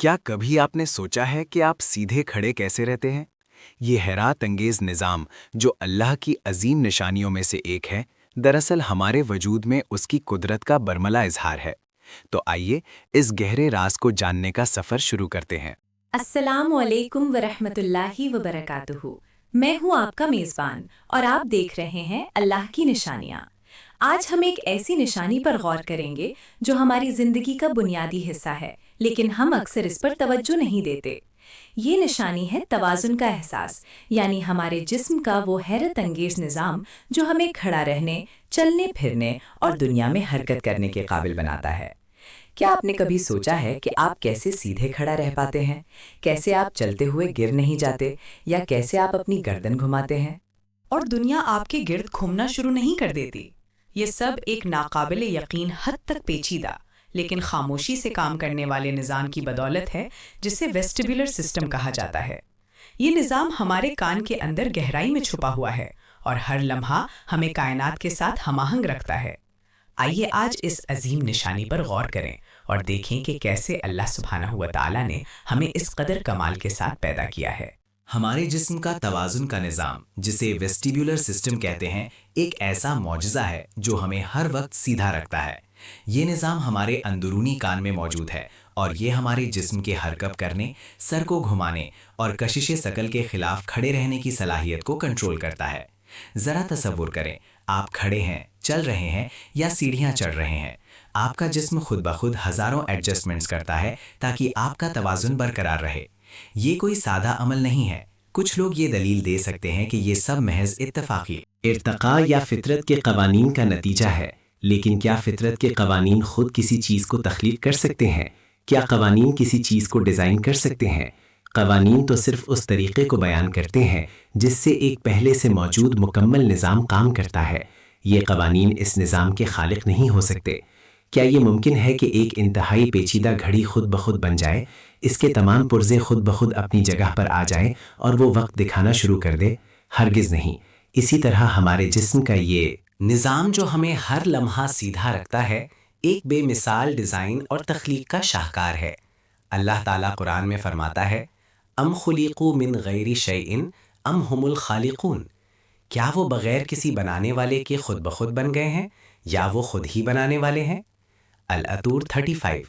کیا کبھی آپ نے سوچا ہے کہ آپ سیدھے کھڑے کیسے رہتے ہیں؟ یہ حیرت انگیز نظام جو اللہ کی عظیم نشانیوں میں سے ایک ہے، دراصل ہمارے وجود میں اس کی قدرت کا برملا اظہار ہے۔ تو آئیے اس گہرے راز کو جاننے کا سفر شروع کرتے ہیں۔ السلام علیکم ورحمۃ اللہ وبرکاتہ۔ میں ہوں آپ کا میزبان اور آپ دیکھ رہے ہیں اللہ کی نشانیاں۔ آج ہم ایک ایسی نشانی پر غور کریں گے جو ہماری زندگی کا بنیادی حصہ ہے، لیکن ہم اکثر اس پر توجہ نہیں دیتے۔ یہ نشانی ہے توازن کا احساس، یعنی ہمارے جسم کا وہ حیرت انگیز نظام جو ہمیں کھڑا رہنے، چلنے پھرنے اور دنیا میں حرکت کرنے کے قابل بناتا ہے۔ کیا آپ نے کبھی سوچا ہے کہ آپ کیسے سیدھے کھڑا رہ پاتے ہیں؟ کیسے آپ چلتے ہوئے گر نہیں جاتے، یا کیسے آپ اپنی گردن گھماتے ہیں اور دنیا آپ کے گرد گھومنا شروع نہیں کر دیتی؟ یہ سب ایک ناقابل یقین حد تک پیچیدہ لیکن خاموشی سے کام کرنے والے نظام کی بدولت ہے، جسے ویسٹیبولر سسٹم کہا جاتا ہے۔ یہ نظام ہمارے کان کے اندر گہرائی میں چھپا ہوا ہے اور ہر لمحہ ہمیں کائنات کے ساتھ ہم آہنگ رکھتا ہے۔ آئیے آج اس عظیم نشانی پر غور کریں اور دیکھیں کہ کیسے اللہ سبحانہ و تعالیٰ نے ہمیں اس قدر کمال کے ساتھ پیدا کیا ہے۔ ہمارے جسم کا توازن کا نظام، جسے ویسٹیبولر سسٹم کہتے ہیں، ایک ایسا معجزہ ہے جو ہمیں ہر وقت سیدھا رکھتا ہے۔ یہ نظام ہمارے اندرونی کان میں موجود ہے اور یہ ہمارے جسم کے حرکت کرنے، سر کو گھمانے اور کشش ثقل کے خلاف کھڑے رہنے کی صلاحیت کو کنٹرول کرتا ہے۔ ذرا تصور کریں، آپ کھڑے ہیں، چل رہے ہیں یا سیڑھیاں چڑھ رہے ہیں۔ آپ کا جسم خود بخود ہزاروں ایڈجسٹمنٹس کرتا ہے تاکہ آپ کا توازن برقرار رہے۔ یہ کوئی سادہ عمل نہیں ہے۔ کچھ لوگ یہ دلیل دے سکتے ہیں کہ یہ سب محض اتفاقی ارتقاء یا فطرت کے قوانین کا نتیجہ ہے، لیکن کیا فطرت کے قوانین خود کسی چیز کو تخلیق کر سکتے ہیں؟ کیا قوانین کسی چیز کو ڈیزائن کر سکتے ہیں؟ قوانین تو صرف اس طریقے کو بیان کرتے ہیں جس سے ایک پہلے سے موجود مکمل نظام کام کرتا ہے۔ یہ قوانین اس نظام کے خالق نہیں ہو سکتے۔ کیا یہ ممکن ہے کہ ایک انتہائی پیچیدہ گھڑی خود بخود بن جائے، اس کے تمام پرزے خود بخود اپنی جگہ پر آ جائیں اور وہ وقت دکھانا شروع کر دے؟ ہرگز نہیں۔ اسی طرح ہمارے جسم کا یہ نظام جو ہمیں ہر لمحہ سیدھا رکھتا ہے، ایک بے مثال ڈیزائن اور تخلیق کا شاہکار ہے۔ اللہ تعالیٰ قرآن میں فرماتا ہے، ام خلیقوا من غیر شیء ام هم الخالقون۔ کیا وہ بغیر کسی بنانے والے کے خود بخود بن گئے ہیں یا وہ خود ہی بنانے والے ہیں؟ العطور 35۔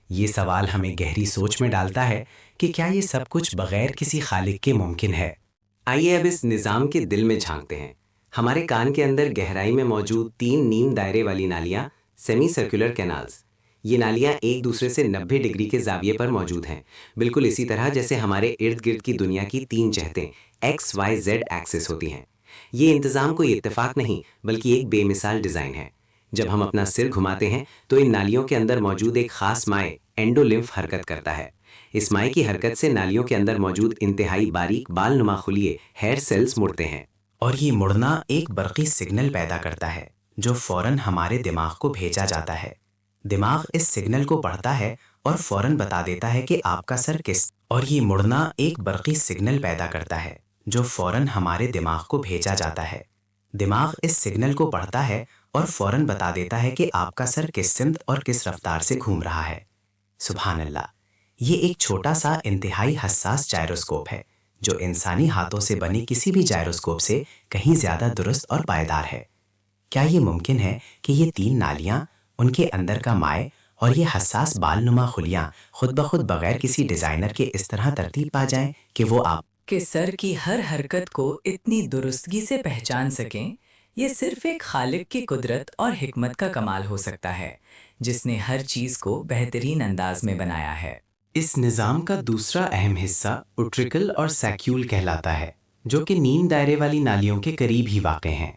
یہ سوال ہمیں گہری سوچ میں ڈالتا ہے کہ کیا یہ سب کچھ بغیر کسی خالق کے ممکن ہے؟ آئیے اب اس نظام کے دل میں جھانکتے ہیں۔ ہمارے کان کے اندر گہرائی میں موجود 3 نیم دائرے والی نالیاں، سیمی سرکولر کینالز۔ یہ نالیاں ایک دوسرے سے 90 ڈگری کے زاویے پر موجود ہیں، بالکل اسی طرح جیسے ہمارے ارد گرد کی دنیا کی 3 جہتیں ایکس وائی زیڈ ایکسس ہوتی ہیں۔ یہ انتظام کوئی اتفاق نہیں بلکہ ایک بے مثال ڈیزائن ہے۔ جب ہم اپنا سر گھماتے ہیں تو ان نالیوں کے اندر موجود ایک خاص مائع اینڈولمف حرکت کرتا ہے۔ اس مائع کی حرکت سے نالیوں کے اندر موجود انتہائی باریک بال نما خلیے ہیئر سیلز مڑتے ہیں، اور یہ مڑنا ایک برقی سگنل پیدا کرتا ہے جو فوراً ہمارے دماغ کو بھیجا جاتا ہے۔ دماغ اس سگنل کو پڑھتا ہے اور فوراً بتا دیتا ہے کہ آپ کا سر کس، اور یہ مڑنا ایک برقی سگنل پیدا کرتا ہے جو فوراً ہمارے دماغ کو بھیجا جاتا ہے۔ دماغ اس سگنل کو پڑھتا ہے اور فوراً بتا دیتا ہے کہ آپ کا سر کس سمت اور کس رفتار سے گھوم رہا ہے۔ سبحان اللہ! یہ ایک چھوٹا سا انتہائی حساس جائروسکوپ ہے جو انسانی ہاتھوں سے بنے کسی بھی جائروسکوپ سے کہیں زیادہ درست اور پائیدار ہے۔ کیا یہ ممکن ہے کہ یہ 3 نالیاں، ان کے اندر کا مائع اور یہ حساس بال نما خلیاں خود بخود بغیر کسی ڈیزائنر کے اس طرح ترتیب پا جائیں کہ وہ آپ کہ سر کی ہر حرکت کو اتنی درستگی سے پہچان سکیں؟ یہ صرف ایک خالق کی قدرت اور حکمت کا کمال ہو سکتا ہے، جس نے ہر چیز کو بہترین انداز میں بنایا ہے۔ اس نظام کا دوسرا اہم حصہ اوٹریکل اور سیکیول کہلاتا ہے، جو کہ نیم دائرے والی نالیوں کے قریب ہی واقع ہیں۔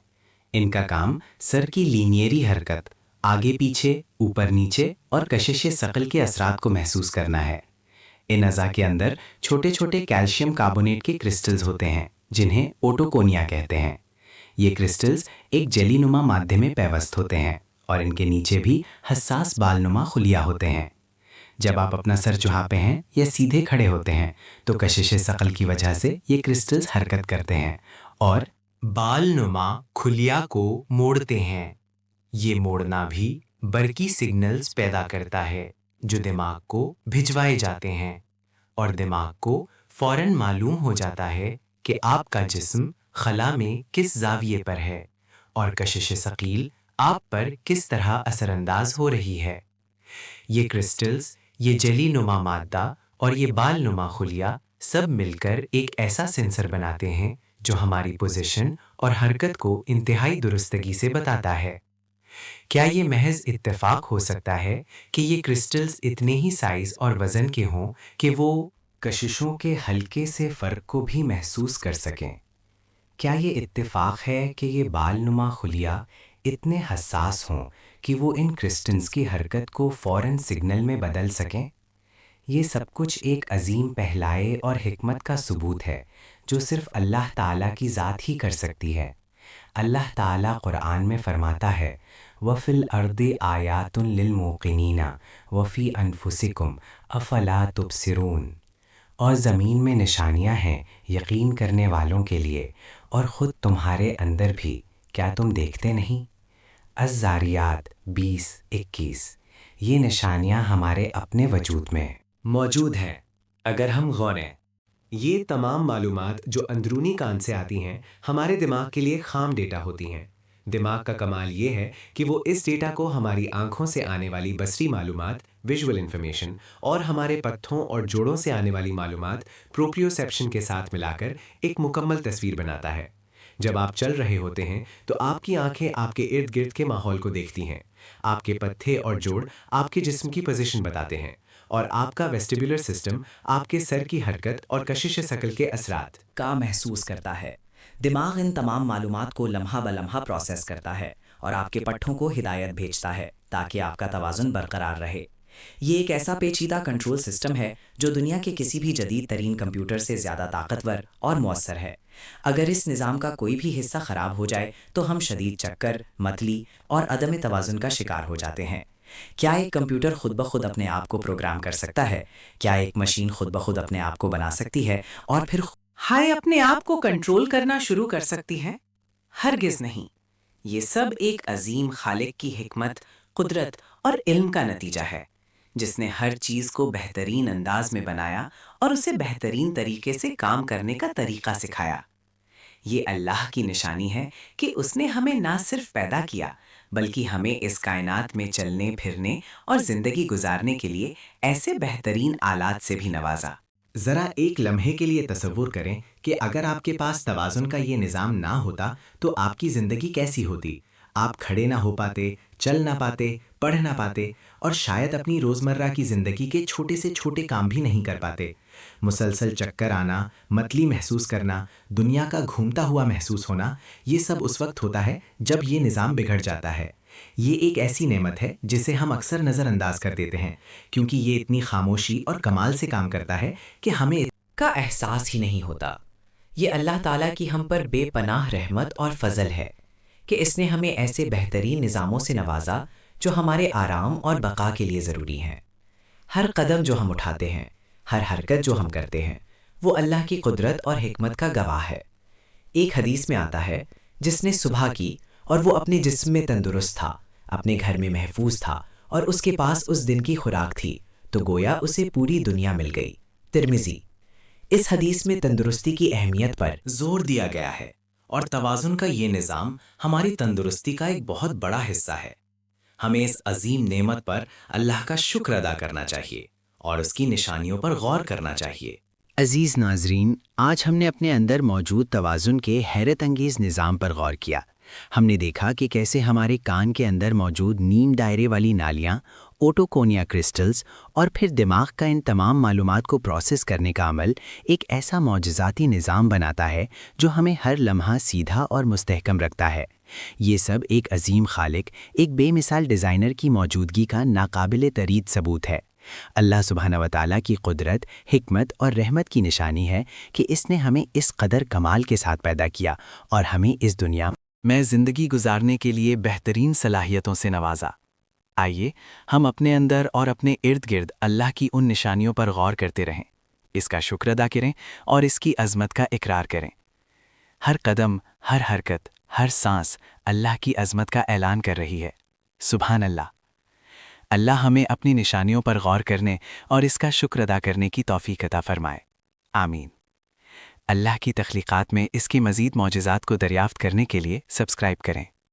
ان کا کام سر کی لینیری حرکت، آگے پیچھے، اوپر نیچے اور کشش ثقل کے اثرات کو محسوس کرنا ہے۔ ان اعضاء کے اندر چھوٹے چھوٹے کیلشیم کاربونیٹ کے کرسٹلز ہوتے ہیں جنہیں اوٹوکونیا کہتے ہیں۔ یہ کرسٹلز ایک جیلی نما مادے میں پیوست ہوتے ہیں اور ان کے نیچے بھی حساس بال نما خلیہ ہوتے ہیں۔ جب آپ اپنا سر جھکاتے ہیں یا سیدھے کھڑے ہوتے ہیں تو کشش ثقل کی وجہ سے یہ کرسٹلز حرکت کرتے ہیں اور بال نما خلیہ کو موڑتے ہیں۔ یہ موڑنا بھی برقی سگنلز پیدا کرتا ہے جو دماغ کو بھجوائے جاتے ہیں، اور دماغ کو فوراً معلوم ہو جاتا ہے کہ آپ کا جسم خلا میں کس زاویے پر ہے اور کشش ثقیل آپ پر کس طرح اثر انداز ہو رہی ہے۔ یہ کرسٹلز، یہ جلی نما مادہ اور یہ بال نما خلیہ سب مل کر ایک ایسا سینسر بناتے ہیں جو ہماری پوزیشن اور حرکت کو انتہائی درستگی سے بتاتا ہے۔ کیا یہ محض اتفاق ہو سکتا ہے کہ یہ کرسٹلز اتنے ہی سائز اور وزن کے ہوں کہ وہ کششوں کے ہلکے سے فرق کو بھی محسوس کر سکیں؟ کیا یہ اتفاق ہے کہ یہ بال نما خلیہ اتنے حساس ہوں کہ وہ ان کرسٹلز کی حرکت کو فوراً سگنل میں بدل سکیں؟ یہ سب کچھ ایک عظیم پہلائے اور حکمت کا ثبوت ہے جو صرف اللہ تعالیٰ کی ذات ہی کر سکتی ہے۔ اللہ تعالیٰ قرآن میں فرماتا ہے وَفِي الْأَرْضِ آیَاتٌ لِلْمُوقِنِينَ وَفِي أَنفُسِكُمْ أَفَلَا تُبْصِرُونَ، اور زمین میں نشانیاں ہیں یقین کرنے والوں کے لیے، اور خود تمہارے اندر بھی، کیا تم دیکھتے نہیں؟ الزاریات 20:21۔ یہ نشانیاں ہمارے اپنے وجود میں موجود ہیں اگر ہم غوریں۔ یہ تمام معلومات جو اندرونی کان سے آتی ہیں ہمارے دماغ کے لیے خام ڈیٹا ہوتی ہیں۔ دماغ کا کمال یہ ہے کہ وہ اس ڈیٹا کو ہماری آنکھوں سے آنے والی بصری معلومات ویژول انفارمیشن اور ہمارے پٹھوں اور جوڑوں سے آنے والی معلومات پروپریوسیپشن کے ساتھ ملا کر ایک مکمل تصویر بناتا ہے۔ جب آپ چل رہے ہوتے ہیں تو آپ کی آنکھیں آپ کے ارد گرد کے ماحول کو دیکھتی ہیں، آپ کے پٹھے اور جوڑ آپ کے جسم کی پوزیشن بتاتے ہیں، اور آپ کا ویسٹیبولر سسٹم آپ کے سر کی حرکت اور کشش ثقل کے اثرات کا محسوس کرتا ہے۔ دماغ ان تمام معلومات کو لمحہ بلمحہ پروسیس کرتا ہے اور آپ کے پٹھوں کو ہدایت بھیجتا ہے تاکہ آپ کا توازن برقرار رہے۔ یہ ایک ایسا پیچیدہ کنٹرول سسٹم ہے جو دنیا کے کسی بھی جدید ترین کمپیوٹر سے زیادہ طاقتور اور مؤثر ہے۔ اگر اس نظام کا کوئی بھی حصہ خراب ہو جائے تو ہم شدید چکر، متلی اور عدم توازن کا شکار ہو جاتے ہیں۔ کیا ایک کمپیوٹر خود بخود اپنے آپ کو پروگرام کر سکتا ہے؟ کیا ایک مشین خود بخود اپنے آپ کو بنا سکتی ہے اور پھر اپنے آپ کو کنٹرول کرنا شروع کر سکتی ہے؟ ہرگز نہیں۔ یہ سب ایک عظیم خالق کی حکمت، قدرت اور علم کا نتیجہ ہے، جس نے ہر چیز کو بہترین انداز میں بنایا اور اسے بہترین طریقے سے کام کرنے کا طریقہ سکھایا۔ یہ اللہ کی نشانی ہے کہ اس نے ہمیں نہ صرف پیدا کیا بلکہ ہمیں اس کائنات میں چلنے پھرنے اور زندگی گزارنے کے لیے ایسے بہترین آلات سے بھی نوازا۔ ذرا ایک لمحے کے لیے تصور کریں کہ اگر آپ کے پاس توازن کا یہ نظام نہ ہوتا تو آپ کی زندگی کیسی ہوتی؟ آپ کھڑے نہ ہو پاتے، چل نہ پاتے، پڑھ نہ پاتے، اور شاید اپنی روزمرہ کی زندگی کے چھوٹے سے چھوٹے کام بھی نہیں کر پاتے۔ مسلسل چکر آنا، متلی محسوس کرنا، دنیا کا گھومتا ہوا محسوس ہونا، یہ سب اس وقت ہوتا ہے جب یہ نظام بگڑ جاتا ہے۔ یہ ایک ایسی نعمت ہے جسے ہم اکثر نظر انداز کر دیتے ہیں کیونکہ یہ اتنی خاموشی اور کمال سے کام کرتا ہے کہ ہمیں کا احساس ہی نہیں ہوتا۔ یہ اللہ تعالیٰ کی ہم پر بے پناہ رحمت اور فضل ہے کہ اس نے ہمیں ایسے بہترین نظاموں سے نوازا جو ہمارے آرام اور بقا کے لیے ضروری ہیں۔ ہر قدم جو ہم اٹھاتے ہیں، ہر حرکت جو ہم کرتے ہیں، وہ اللہ کی قدرت اور حکمت کا گواہ ہے۔ ایک حدیث میں آتا ہے جس نے صبح کی اور وہ اپنے جسم میں تندرست تھا، اپنے گھر میں محفوظ تھا اور اس کے پاس اس دن کی خوراک تھی تو گویا اسے پوری دنیا مل گئی۔ ترمذی۔ اس حدیث میں تندرستی کی اہمیت پر زور دیا گیا ہے، اور توازن کا یہ نظام ہماری تندرستی کا ایک بہت بڑا حصہ ہے۔ ہمیں اس عظیم نعمت پر اللہ کا شکر ادا کرنا چاہیے اور اس کی نشانیوں پر غور کرنا چاہیے۔ عزیز ناظرین، آج ہم نے اپنے اندر موجود توازن کے حیرت انگیز نظام پر غور کیا۔ ہم نے دیکھا کہ کیسے ہمارے کان کے اندر موجود نیم دائرے والی نالیاں، اوٹوکونیا کرسٹلز اور پھر دماغ کا ان تمام معلومات کو پروسیس کرنے کا عمل ایک ایسا معجزاتی نظام بناتا ہے جو ہمیں ہر لمحہ سیدھا اور مستحکم رکھتا ہے۔ یہ سب ایک عظیم خالق، ایک بے مثال ڈیزائنر کی موجودگی کا ناقابل تردید ثبوت ہے۔ اللہ سبحانہ و تعالیٰ کی قدرت، حکمت اور رحمت کی نشانی ہے کہ اس نے ہمیں اس قدر کمال کے ساتھ پیدا کیا اور ہمیں اس دنیا میں زندگی گزارنے کے لیے بہترین صلاحیتوں سے نوازا۔ آئیے ہم اپنے اندر اور اپنے ارد گرد اللہ کی ان نشانیوں پر غور کرتے رہیں، اس کا شکر ادا کریں اور اس کی عظمت کا اقرار کریں۔ ہر قدم، ہر حرکت، ہر سانس اللہ کی عظمت کا اعلان کر رہی ہے۔ سبحان اللہ۔ اللہ ہمیں اپنی نشانیوں پر غور کرنے اور اس کا شکر ادا کرنے کی توفیق عطا فرمائے، آمین۔ اللہ کی تخلیقات میں اس کی مزید معجزات کو دریافت کرنے کے لیے سبسکرائب کریں۔